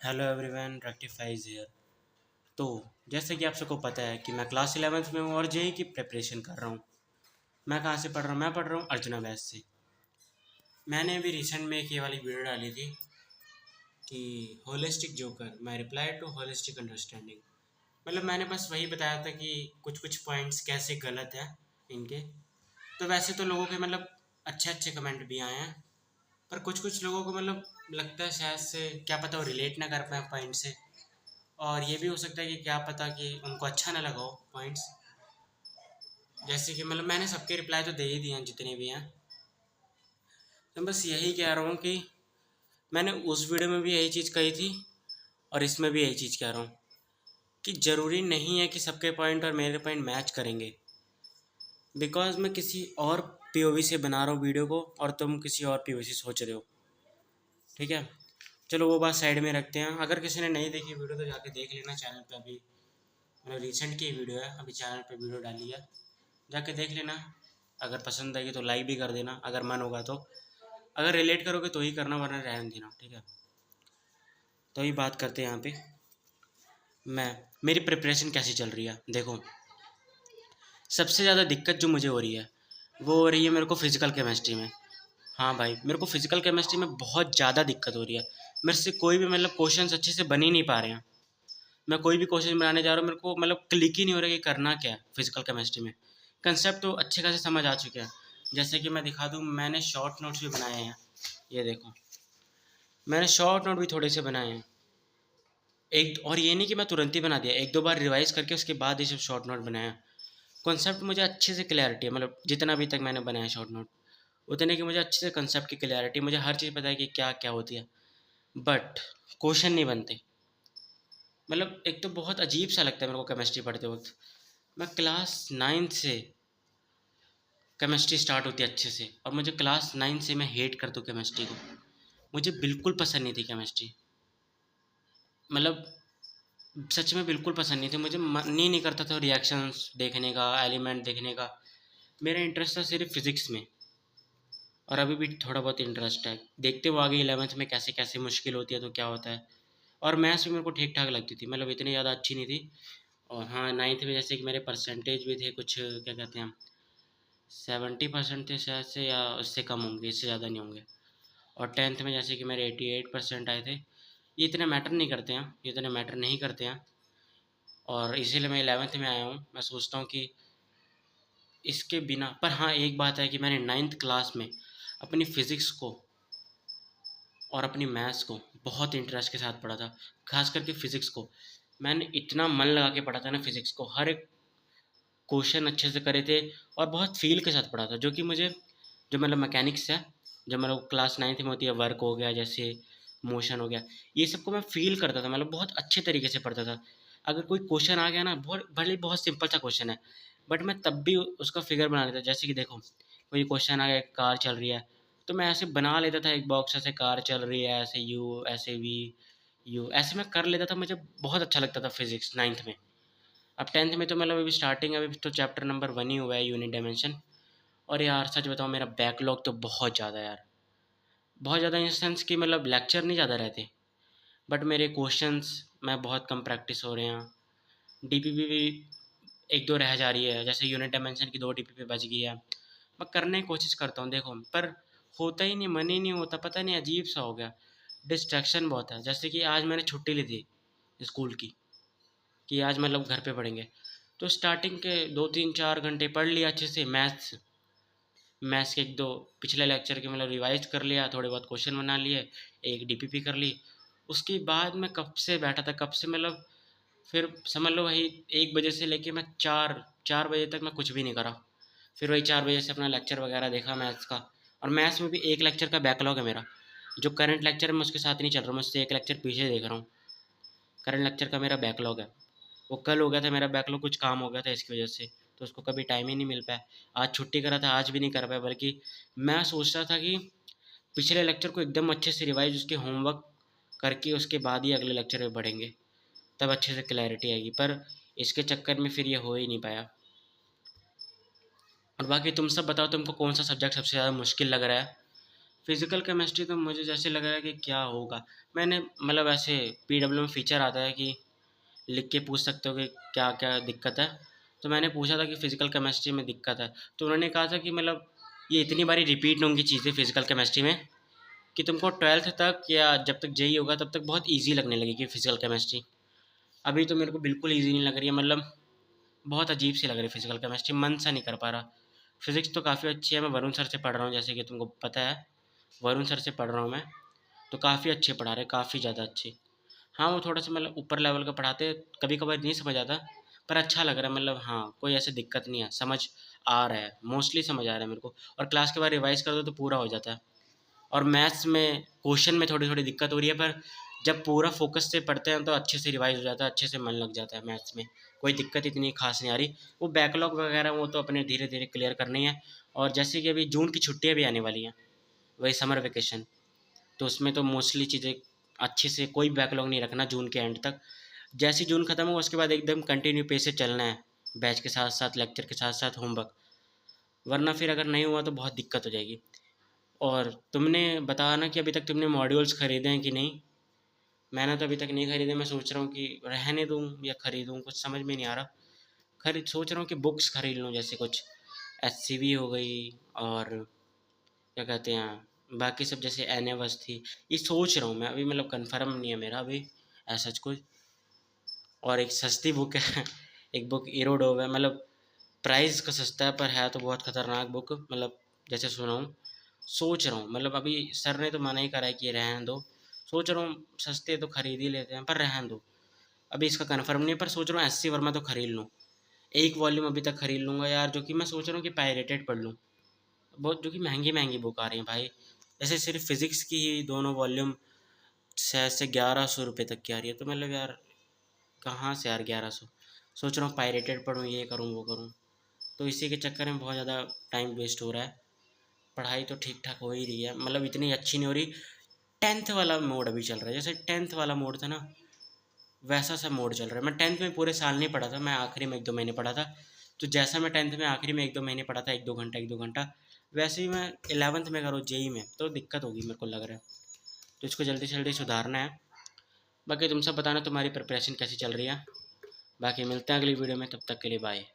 Hello everyone, rectifies here. तो जैसे कि आप सबको पता है कि मैं क्लास 11th में हूँ और जेई की प्रिपरेशन कर रहा हूँ। मैं कहाँ से पढ़ रहा हूँ? मैं पढ़ रहा हूँ अर्चना बैच से। मैंने अभी रिसेंट में एक ये वाली वीडियो डाली थी कि holistic joker my reply to holistic understanding. मतलब मैंने बस वही बताया था कि कुछ कुछ पॉइंट्स कैसे गलत है इनके। तो वैसे तो लोगों के मतलब अच्छे अच्छे कमेंट भी आए हैं, पर कुछ कुछ लोगों को मतलब लगता है शायद से क्या पता वो रिलेट ना कर पाए पॉइंट से। और ये भी हो सकता है कि क्या पता कि उनको अच्छा ना लगा हो पॉइंट्स। जैसे कि मतलब मैंने सबके रिप्लाई तो दे ही दिए हैं जितने भी हैं। तो बस यही कह रहा हूँ कि मैंने उस वीडियो में भी यही चीज़ कही थी और इसमें भी यही चीज़ कह रहा हूँ कि ज़रूरी नहीं है कि सबके पॉइंट और मेरे पॉइंट मैच करेंगे। बिकॉज मैं किसी और पीओवी से बना रहा हूँ वीडियो को और तुम किसी और पीओवी से सोच रहे हो। ठीक है, चलो वो बात साइड में रखते हैं। अगर किसी ने नहीं देखी वीडियो तो जाके देख लेना चैनल पे। अभी मतलब रिसेंट की वीडियो है, अभी चैनल पे वीडियो डाली है, जाके देख लेना। अगर पसंद आएगी तो लाइक भी कर देना अगर मन होगा तो। अगर रिलेट करोगे तो ही करना, वरना रहने देना। ठीक है, तो ये बात करते हैं यहाँ पे। मैं मेरी प्रिपरेशन कैसी चल रही है देखो। सबसे ज़्यादा दिक्कत जो मुझे हो रही है वो हो रही है मेरे को फिज़िकल केमिस्ट्री में। हाँ भाई, मेरे को फिज़िकल केमिस्ट्री में बहुत ज़्यादा दिक्कत हो रही है। मेरे से कोई भी मतलब क्वेश्चंस अच्छे से बन ही नहीं पा रहे हैं। मैं कोई भी क्वेश्चन बनाने जा रहा हूँ, मेरे को मतलब क्लिक ही नहीं हो रहा कि करना क्या है फिजिकल केमिस्ट्री में। कंसेप्ट तो अच्छे खासे समझ आ चुके हैं। जैसे कि मैं दिखा दूँ, मैंने शॉर्ट नोट्स भी बनाए हैं। ये देखो, मैंने शॉर्ट नोट भी थोड़े से बनाए हैं। एक और ये नहीं कि मैं तुरंत ही बना दिया, एक दो बार रिवाइज करके उसके बाद ये सब शॉर्ट नोट बनाया। कॉन्सेप्ट मुझे अच्छे से क्लैरिटी है, मतलब जितना अभी तक मैंने बनाया शॉर्ट नोट उतने की मुझे अच्छे से कंसेप्ट की क्लैरिटी, मुझे हर चीज़ पता है कि क्या क्या होती है। बट क्वेश्चन नहीं बनते। मतलब एक तो बहुत अजीब सा लगता है मेरे को केमिस्ट्री पढ़ते वक्त। मैं क्लास 9 से केमिस्ट्री स्टार्ट होती है अच्छे से, और मुझे क्लास 9 से मैं हेट करता हूँ केमिस्ट्री को। मुझे बिल्कुल पसंद नहीं थी केमिस्ट्री। मतलब सच में बिल्कुल पसंद नहीं थी। मुझे मन ही नहीं करता था रिएक्शंस देखने का, एलिमेंट देखने का। मेरा इंटरेस्ट था सिर्फ फिज़िक्स में। और अभी भी थोड़ा बहुत इंटरेस्ट है। देखते हुए आगे 11th में कैसे कैसे मुश्किल होती है तो क्या होता है। और मैथ्स भी मेरे को ठीक ठाक लगती थी, मतलब इतनी ज़्यादा अच्छी नहीं थी। और हाँ, 9th में जैसे कि मेरे परसेंटेज भी थे कुछ, क्या कहते हैं, 70% थे शायद से, या उससे कम होंगे, इससे ज़्यादा नहीं होंगे। और 10th में जैसे कि मेरे 88% आए थे। ये इतने मैटर नहीं करते हैं, ये इतने मैटर नहीं करते हैं। और इसीलिए मैं 11th में आया हूँ। मैं सोचता हूँ कि इसके बिना, पर हाँ एक बात है कि मैंने 9th क्लास में अपनी फ़िज़िक्स को और अपनी मैथ्स को बहुत इंटरेस्ट के साथ पढ़ा था। खास करके फ़िज़िक्स को मैंने इतना मन लगा के पढ़ा था ना। फ़िज़िक्स को हर एक क्वेश्चन अच्छे से करे थे और बहुत फ़ील के साथ पढ़ा था। जो कि मुझे, जो मतलब मैकेनिक्स है, जब मतलब क्लास 9th में होती है, वर्क हो गया जैसे, मोशन हो गया, ये सबको मैं फ़ील करता था। मतलब बहुत अच्छे तरीके से पढ़ता था। अगर कोई क्वेश्चन आ गया ना, बहुत भले ही बहुत सिंपल सा क्वेश्चन है, बट मैं तब भी उसका फिगर बना लेता। जैसे कि देखो, कोई क्वेश्चन आ गया, कार चल रही है, तो मैं ऐसे बना लेता था एक बॉक्स, ऐसे कार चल रही है, ऐसे यू, ऐसे वी, यू, ऐसे मैं कर लेता था। मुझे बहुत अच्छा लगता था फिज़िक्स 9th में। अब 10th में तो मतलब अभी स्टार्टिंग, अभी तो चैप्टर नंबर 1 ही हुआ है, यूनिट डायमेंशन। और यार सच बताऊँ, मेरा बैकलॉग तो बहुत ज़्यादा है यार। बहुत ज़्यादा इन सेंस कि मतलब लेक्चर नहीं ज़्यादा रहते, बट मेरे क्वेश्चंस मैं बहुत कम प्रैक्टिस हो रहे हैं। डीपीपी भी एक दो रह जा रही है, जैसे यूनिट डायमेंशन की 2 डीपीपी बच गई है। मैं करने की कोशिश करता हूँ देखो, पर होता ही नहीं, मन ही नहीं होता, पता नहीं अजीब सा हो गया। डिस्ट्रैक्शन बहुत है। जैसे कि आज मैंने छुट्टी ली थी स्कूल की, कि आज मतलब घर पे पढ़ेंगे। तो स्टार्टिंग के 2 3 4 घंटे पढ़ लिया अच्छे से मैथ्स। मैथ्स के एक दो पिछले लेक्चर के मतलब रिवाइज कर लिया, थोड़े बहुत क्वेश्चन बना लिए, एक डीपीपी कर ली। उसके बाद मैं कब से बैठा था, कब से मतलब, फिर समझ लो वही 1 बजे से लेके मैं 4 बजे तक मैं कुछ भी नहीं करा। फिर वही 4 बजे से अपना लेक्चर वगैरह देखा मैथ्स का। और मैथ्स में भी एक लेक्चर का बैकलॉग है मेरा। जो करंट लेक्चर है मैं उसके साथ नहीं चल रहा हूँ, मैं उससे एक लेक्चर पीछे देख रहा हूँ। करंट लेक्चर का मेरा बैकलॉग है। वो कल हो गया था मेरा बैकलॉग, कुछ काम हो गया था इसकी वजह से, तो उसको कभी टाइम ही नहीं मिल पाया। आज छुट्टी करा था, आज भी नहीं कर पाया। बल्कि मैं सोच रहा था कि पिछले लेक्चर को एकदम अच्छे से रिवाइज, उसके होमवर्क करके उसके बाद ही अगले लेक्चर में बढ़ेंगे, तब अच्छे से क्लैरिटी आएगी। पर इसके चक्कर में फिर ये हो ही नहीं पाया। और बाकी तुम सब बताओ, तुमको कौन सा सब्जेक्ट सबसे ज़्यादा मुश्किल लग रहा है? फिज़िकल केमिस्ट्री तो मुझे जैसे लग रहा है कि क्या होगा। मैंने मतलब ऐसे पीडब्ल्यू में फ़ीचर आता है कि लिख के पूछ सकते हो कि क्या-क्या दिक्कत है। तो मैंने पूछा था कि फ़िज़िकल केमिस्ट्री में दिक्कत है। तो उन्होंने कहा था कि मतलब ये इतनी बारी रिपीट नहीं होंगी चीज़ें फ़िज़िकल केमिस्ट्री में कि तुमको 12th तक या जब तक जेईई होगा तब तक बहुत ईज़ी लगने लगेगी फ़िज़िकल केमिस्ट्री। अभी तो मेरे को बिल्कुल ईज़ी नहीं लग रही है, मतलब बहुत अजीब सी लग रही है फ़िज़िकल केमिस्ट्री, मन सा नहीं कर पा रहा। फ़िज़िक्स तो काफ़ी अच्छी है, मैं वरुण सर से पढ़ रहा हूँ जैसे कि तुमको पता है, वरुण सर से पढ़ रहा हूँ मैं। तो काफ़ी अच्छे पढ़ा रहे हैं, काफ़ी ज़्यादा अच्छे। हाँ, वो थोड़ा-सा मतलब ऊपर लेवल का पढ़ाते हैं, कभी-कभार नहीं समझ आता, पर अच्छा लग रहा है, मतलब हाँ, कोई ऐसी दिक्कत नहीं है, समझ आ रहा है, मोस्टली समझ आ रहा है मेरे को। और क्लास के बाद रिवाइज़ कर दो तो पूरा हो जाता है। और मैथ्स में क्वेश्चन में थोड़ी-थोड़ी दिक्कत हो रही है, पर जब पूरा फ़ोकस से पढ़ते हैं तो अच्छे से रिवाइज़ हो जाता है, अच्छे से मन लग जाता है मैथ्स में। कोई दिक्कत इतनी ख़ास नहीं आ रही। वो बैकलॉग वगैरह वो तो अपने धीरे-धीरे क्लियर करनी है। और जैसे कि अभी जून की छुट्टियाँ भी आने वाली हैं, वही समर वैकेशन, तो उसमें तो मोस्टली चीज़ें अच्छे से कोई बैकलॉग नहीं रखना जून के एंड तक। जैसे ही जून खत्म हो उसके बाद एकदम कंटिन्यू पेस से चलना है, बैच के साथ-साथ, लेक्चर के साथ-साथ होमवर्क, वरना फिर अगर नहीं हुआ तो बहुत दिक्कत हो जाएगी। और तुमने बताया ना कि अभी तक तुमने मॉड्यूल्स खरीदे हैं कि नहीं? मैंने तो अभी तक नहीं खरीदे, मैं सोच रहा हूँ कि रहने दूँ या खरीदूँ, कुछ समझ में नहीं आ रहा। सोच रहा हूँ कि बुक्स खरीद लूँ, जैसे कुछ एससीवी हो गई और क्या कहते हैं, बाकी सब जैसे एनेवस थी। ये सोच रहा हूँ मैं, अभी मतलब कन्फर्म नहीं है मेरा अभी ऐसा कुछ। और एक सस्ती बुक है एक बुक इरोडोव है, मतलब प्राइस का सस्ता है पर है तो बहुत खतरनाक बुक, मतलब जैसे सुना हूँ। सोच रहा हूँ, मतलब अभी सर ने तो मना ही करा है कि रहने दो। सोच रहा हूँ सस्ते तो खरीद ही लेते हैं, पर रहने दो। अभी इसका कन्फर्म नहीं है, पर सोच रहा हूँ एससी वर्मा तो खरीद लूँ। एक वॉल्यूम अभी तक खरीद लूँगा यार, जो कि मैं सोच रहा हूँ कि पायरेटेड पढ़ लूँ। बहुत जो कि महंगी-महंगी बुक आ रही हैं भाई। जैसे सिर्फ़ फ़िज़िक्स की ही दोनों वॉल्यूम शायद से 1100 रुपये तक की आ रही है। तो मतलब यार कहाँ से यार 1100। सोच रहा हूँ पायरेटेड पढूँ, ये करूँ, वो करूँ। तो इसी के चक्कर में बहुत ज़्यादा टाइम वेस्ट हो रहा है। पढ़ाई तो ठीक-ठाक हो ही रही है, मतलब इतनी अच्छी नहीं हो रही। 10th वाला मोड अभी चल रहा है, जैसे 10th वाला मोड था ना, वैसा सा मोड चल रहा है। मैं 10th में पूरे साल नहीं पढ़ा था, मैं आखिरी में 1-2 महीने पढ़ा था। तो जैसा मैं 10th में आखिरी में 1-2 महीने पढ़ा था, 1-2 घंटा, वैसे ही मैं 11th में करूँ जेईई में, तो दिक्कत होगी मेरे को लग रहा है। तो इसको जल्दी से जल्दी सुधारना है। बाकी तुम सब बताना तुम्हारी प्रिपरेशन कैसी चल रही है। बाकी मिलते हैं अगली वीडियो में, तब तक के लिए बाय।